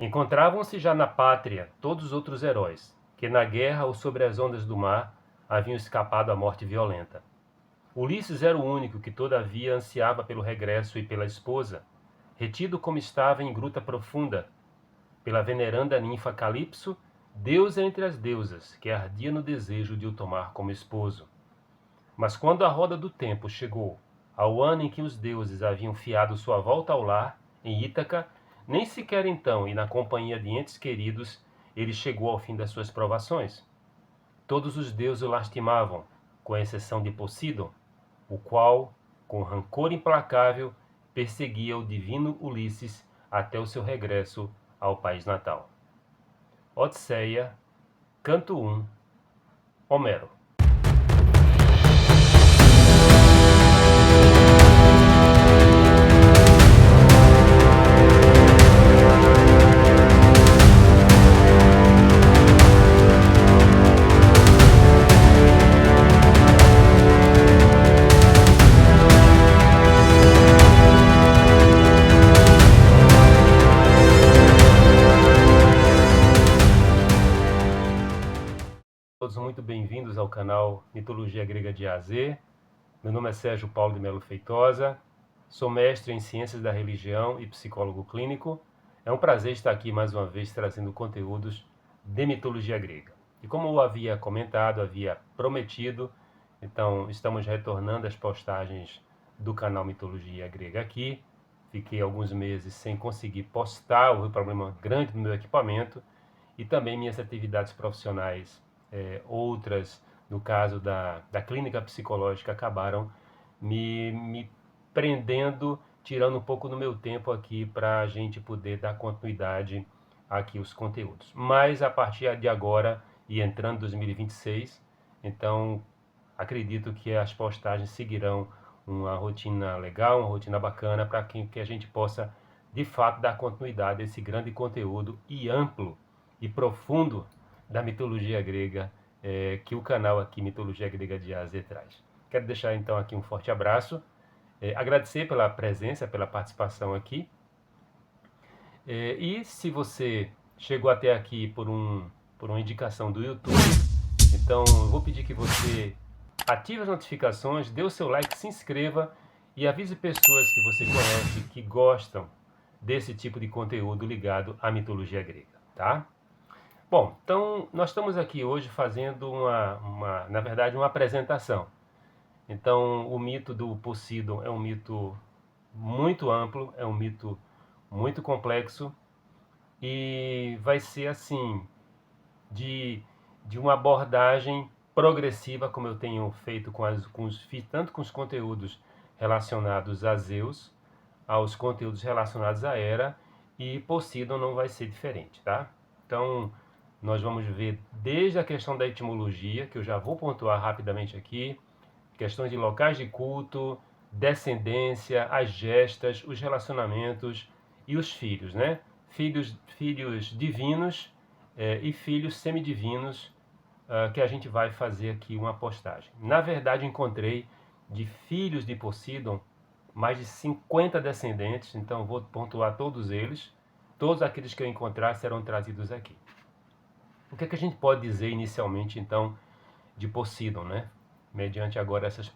Encontravam-se já na pátria todos os outros heróis, que na guerra ou sobre as ondas do mar haviam escapado à morte violenta. Ulisses era o único que todavia ansiava pelo regresso e pela esposa, retido como estava em gruta profunda, pela veneranda ninfa Calipso, deusa entre as deusas, que ardia no desejo de o tomar como esposo. Mas quando a roda do tempo chegou ao ano em que os deuses haviam fiado sua volta ao lar, em Ítaca, nem sequer então, e na companhia de entes queridos, ele chegou ao fim das suas provações. Todos os deuses o lastimavam, com exceção de Poseidon, o qual, com rancor implacável, perseguia o divino Ulisses até o seu regresso ao país natal. Odisseia, Canto 1, Homero. Todos muito bem-vindos ao canal Mitologia Grega de A a Z. Meu nome é Sérgio Paulo de Melo Feitosa, sou mestre em Ciências da Religião e psicólogo clínico. É um prazer estar aqui mais uma vez trazendo conteúdos de mitologia grega. E como eu havia comentado, havia prometido, então estamos retornando às postagens do canal Mitologia Grega aqui. Fiquei alguns meses sem conseguir postar, houve um problema grande no meu equipamento e também minhas atividades profissionais, outras, no caso da clínica psicológica, acabaram me prendendo, tirando um pouco do meu tempo aqui para a gente poder dar continuidade aqui aos conteúdos. Mas a partir de agora e entrando em 2026, então acredito que as postagens seguirão uma rotina legal, uma rotina bacana para que a gente possa de fato dar continuidade a esse grande conteúdo e amplo e profundo da mitologia grega que o canal aqui Mitologia Grega de A a Z traz. Quero deixar então aqui um forte abraço, agradecer pela presença, pela participação aqui, e se você chegou até aqui por uma indicação do YouTube, então eu vou pedir que você ative as notificações, dê o seu like, se inscreva e avise pessoas que você conhece que gostam desse tipo de conteúdo ligado à mitologia grega, tá? Bom, então nós estamos aqui hoje fazendo na verdade, uma apresentação. Então, o mito do Poseidon é um mito muito amplo, é um mito muito complexo e vai ser assim de, de uma abordagem progressiva, como eu tenho feito tanto com os conteúdos relacionados a Zeus, aos conteúdos relacionados à Hera, e Poseidon não vai ser diferente, tá? Então, nós vamos ver desde a questão da etimologia, que eu já vou pontuar rapidamente aqui, questões de locais de culto, descendência, as gestas, os relacionamentos e os filhos, né? Filhos divinos e filhos semidivinos, que a gente vai fazer aqui uma postagem. Na verdade, encontrei de filhos de Poseidon mais de 50 descendentes, então vou pontuar todos eles. Todos aqueles que eu encontrar serão trazidos aqui. O que é que a gente pode dizer inicialmente, então, de Poseidon, né? Mediante agora essas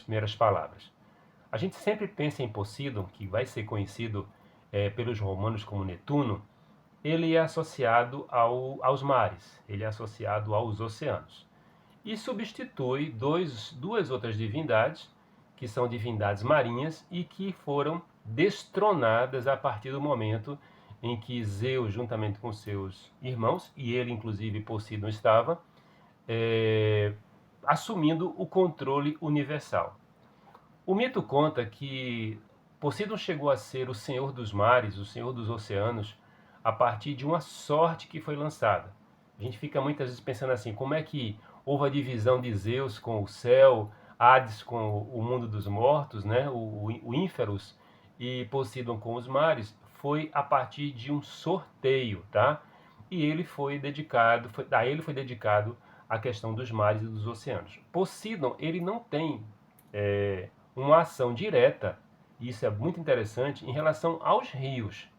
primeiras palavras. A gente sempre pensa em Poseidon, que vai ser conhecido pelos romanos como Netuno. Ele é associado aos mares, ele é associado aos oceanos. E substitui duas outras divindades, que são divindades marinhas e que foram destronadas a partir do momento em que Zeus, juntamente com seus irmãos, e ele inclusive Poseidon estava, assumindo o controle universal. O mito conta que Poseidon chegou a ser o senhor dos mares, o senhor dos oceanos, a partir de uma sorte que foi lançada. A gente fica muitas vezes pensando assim, como é que houve a divisão de Zeus com o céu, Hades com o mundo dos mortos, né? o Ínferos, e Poseidon com os mares, foi a partir de um sorteio, tá? E ele foi dedicado, a ele foi dedicado a questão dos mares e dos oceanos. Poseidon, ele não tem uma ação direta, e isso é muito interessante, em relação aos rios.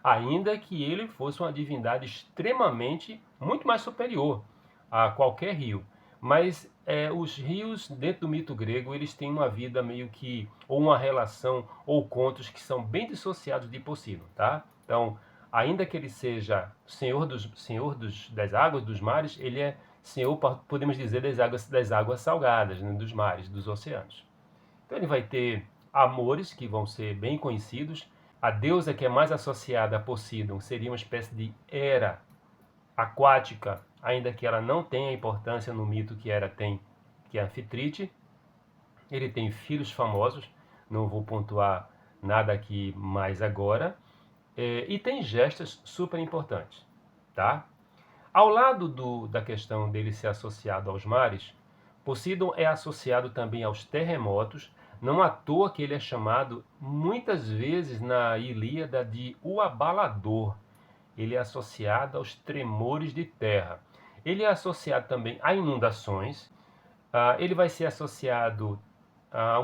ainda que ele fosse uma divindade extremamente, muito mais superior a qualquer rio. Mas os rios, dentro do mito grego, eles têm uma vida meio que, ou uma relação, ou contos que são bem dissociados de Poseidon, tá? Então, ainda que ele seja das águas, dos mares, ele é senhor, podemos dizer, das águas salgadas, né, dos mares, dos oceanos. Então ele vai ter amores que vão ser bem conhecidos. A deusa que é mais associada a Poseidon seria uma espécie de Hera aquática, ainda que ela não tenha importância no mito que Hera tem, que é Anfitrite. Ele tem filhos famosos, não vou pontuar nada aqui mais agora. E tem gestas super importantes, tá? Ao lado da questão dele ser associado aos mares, Poseidon é associado também aos terremotos, não à toa que ele é chamado muitas vezes na Ilíada de o abalador. Ele é associado aos tremores de terra. Ele é associado também a inundações. Ele vai ser associado a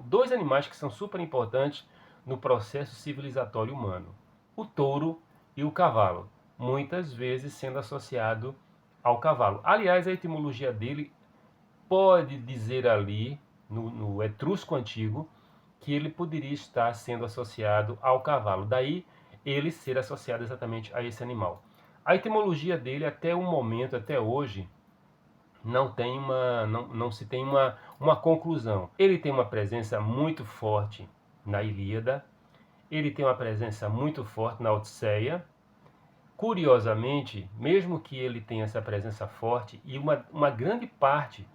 dois animais que são super importantes no processo civilizatório humano: o touro e o cavalo, muitas vezes sendo associado ao cavalo. Aliás, a etimologia dele pode dizer ali, no etrusco antigo, que ele poderia estar sendo associado ao cavalo. Daí ele ser associado exatamente a esse animal. A etimologia dele, até o momento, até hoje, não se tem uma conclusão. Ele tem uma presença muito forte na Ilíada, ele tem uma presença muito forte na Odisseia. Curiosamente, mesmo que ele tenha essa presença forte, e uma grande parte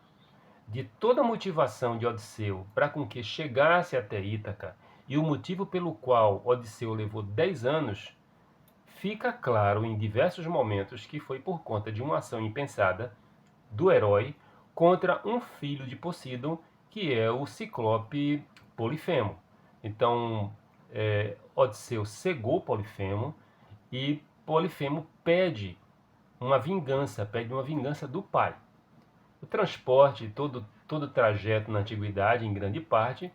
de toda a motivação de Odisseu para com que chegasse até Ítaca, e o motivo pelo qual Odisseu levou 10 anos, fica claro em diversos momentos que foi por conta de uma ação impensada do herói contra um filho de Poseidon, que é o Ciclope Polifemo. Então, Odisseu cegou Polifemo e Polifemo pede uma vingança do pai. O transporte, todo o trajeto na antiguidade, em grande parte,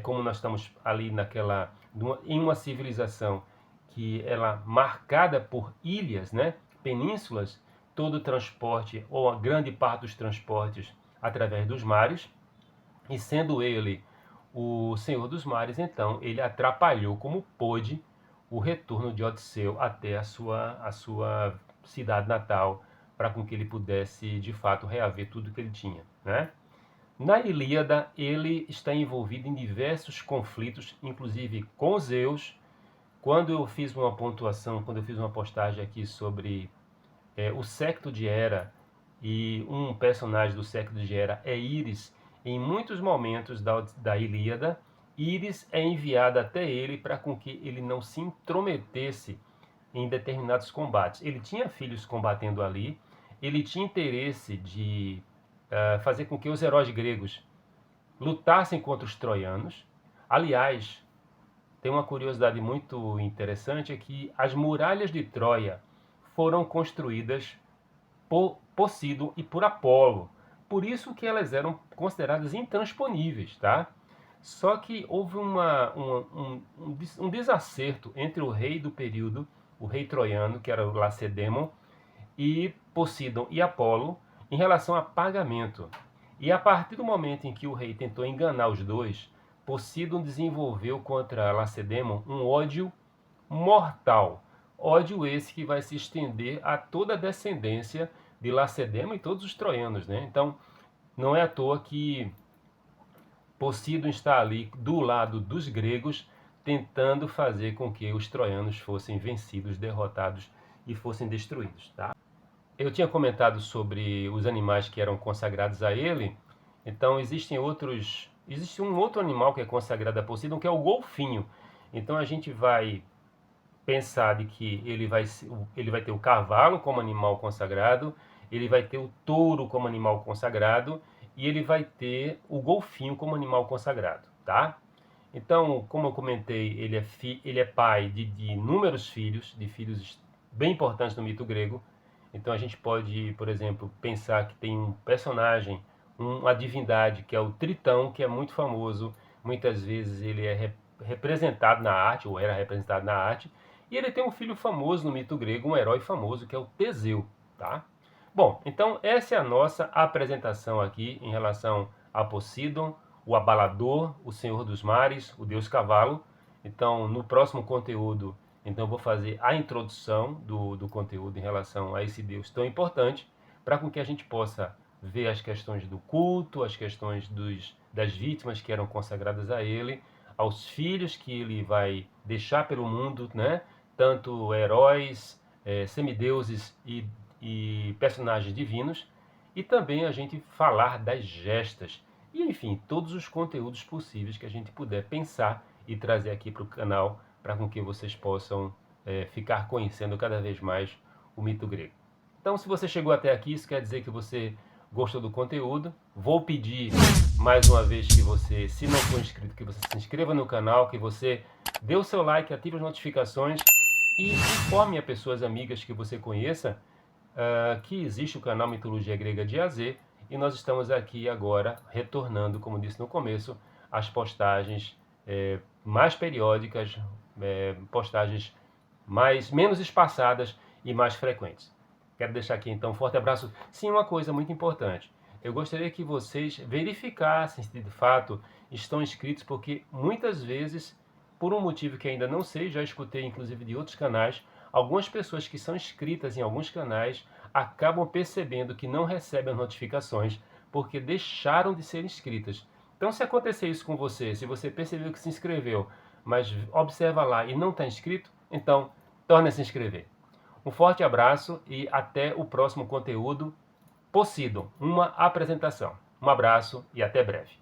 como nós estamos ali em uma civilização que ela marcada por ilhas, né, penínsulas, todo o transporte, ou a grande parte dos transportes, através dos mares, e sendo ele o senhor dos mares, então ele atrapalhou como pôde o retorno de Odisseu até a sua cidade natal, para com que ele pudesse, de fato, reaver tudo que ele tinha, né? Na Ilíada, ele está envolvido em diversos conflitos, inclusive com Zeus. Quando eu fiz uma postagem aqui sobre o Séquito de Hera, e um personagem do Séquito de Hera é Íris, em muitos momentos da Ilíada, Íris é enviada até ele para com que ele não se intrometesse em determinados combates. Ele tinha filhos combatendo ali, ele tinha interesse de fazer com que os heróis gregos lutassem contra os troianos. Aliás, tem uma curiosidade muito interessante, é que as muralhas de Troia foram construídas por Poseidon e por Apolo. Por isso que elas eram consideradas intransponíveis, tá? Só que houve um desacerto entre o rei do período, o rei troiano, que era o Lacedemon, e Poseidon e Apolo, em relação a pagamento. E a partir do momento em que o rei tentou enganar os dois, Poseidon desenvolveu contra Lacedemon um ódio mortal. Ódio esse que vai se estender a toda a descendência de Lacedemon e todos os troianos, né? Então, não é à toa que Poseidon está ali do lado dos gregos, tentando fazer com que os troianos fossem vencidos, derrotados e fossem destruídos, tá? Eu tinha comentado sobre os animais que eram consagrados a ele. Então existe um outro animal que é consagrado a Poseidon, que é o golfinho. Então a gente vai pensar de que ele vai ter o cavalo como animal consagrado, ele vai ter o touro como animal consagrado, e ele vai ter o golfinho como animal consagrado, tá? Então, como eu comentei, ele é pai de inúmeros filhos, de filhos bem importantes no mito grego. Então a gente pode, por exemplo, pensar que tem um personagem, uma divindade, que é o Tritão, que é muito famoso. Muitas vezes ele é representado na arte, ou era representado na arte. E ele tem um filho famoso no mito grego, um herói famoso, que é o Teseu, tá? Bom, então essa é a nossa apresentação aqui em relação a Poseidon, o abalador, o senhor dos mares, o deus cavalo. Então, no próximo conteúdo, então eu vou fazer a introdução do conteúdo em relação a esse deus tão importante, para com que a gente possa ver as questões do culto, as questões das vítimas que eram consagradas a ele, aos filhos que ele vai deixar pelo mundo, né? Tanto heróis, semideuses e personagens divinos, e também a gente falar das gestas, e enfim, todos os conteúdos possíveis que a gente puder pensar e trazer aqui para o canal, para com que vocês possam ficar conhecendo cada vez mais o mito grego. Então, se você chegou até aqui, isso quer dizer que você gostou do conteúdo. Vou pedir mais uma vez que você, se não for inscrito, que você se inscreva no canal, que você dê o seu like, ative as notificações e informe a pessoas amigas que você conheça que existe o canal Mitologia Grega de A a Z, e nós estamos aqui agora retornando, como disse no começo, as postagens mais periódicas, postagens menos espaçadas e mais frequentes. Quero deixar aqui então um forte abraço. Sim, uma coisa muito importante. Eu gostaria que vocês verificassem se de fato estão inscritos, porque muitas vezes, por um motivo que ainda não sei, já escutei inclusive de outros canais, algumas pessoas que são inscritas em alguns canais acabam percebendo que não recebem as notificações porque deixaram de ser inscritas. Então, se acontecer isso com você, se você percebeu que se inscreveu, mas observa lá e não está inscrito, então torne a se inscrever. Um forte abraço e até o próximo conteúdo. Poseidon, uma apresentação. Um abraço e até breve.